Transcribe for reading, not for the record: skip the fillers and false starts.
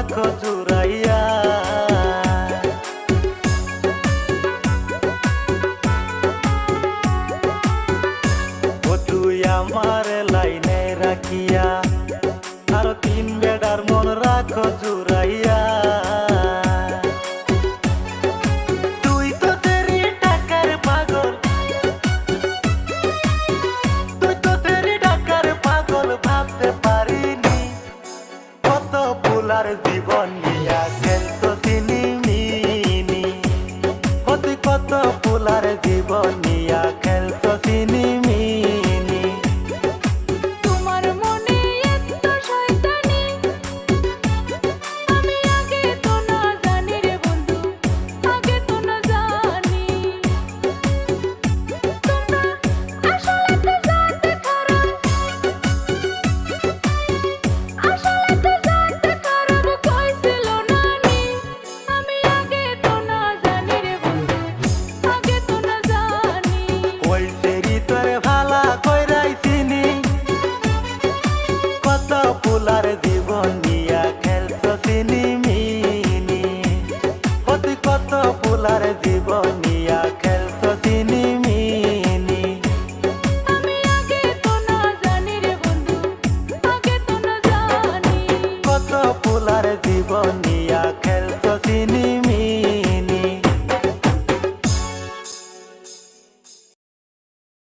রাখো জুড়াইয়া। ও তুই আমার লাইনে রাখিয়া আরো তিন বেড়ার মন রাখো জুড়াইয়া। তুই তো তেরি টাকার পাগল, তুই তো তেরি টাকার পাগল, ভাবতে পারিনি কত ফুলার জীবন নিয়া খেলতো তিনি মিনি। ও তুই কত ফুলার জীবন নিয়া খেলতো তিনি মিনি। তোমার মনে এত শয়তানি আমি আগে তো না জানি রে বন্ধু, আগে তো না জানি। তোমরা আসলে তো জানতে খারাপ, আসলে তো জানতে খারাপ কইছিল নানি। আমি আগে তো না জানি রে বন্ধু, আগে তো না জানি। ওই তেরি তোরে ভালা কইরাইছিনি কত ফুলার জীবন নিয়া খেলতো তিনি মিনি। ও তুই কত ফুলার জীবন নিয়া খেলতো তিনি মিনি। আমি আগে তো না জানি রে বন্ধু, আগে তো না জানি। কত ফুলার জীবন নিয়া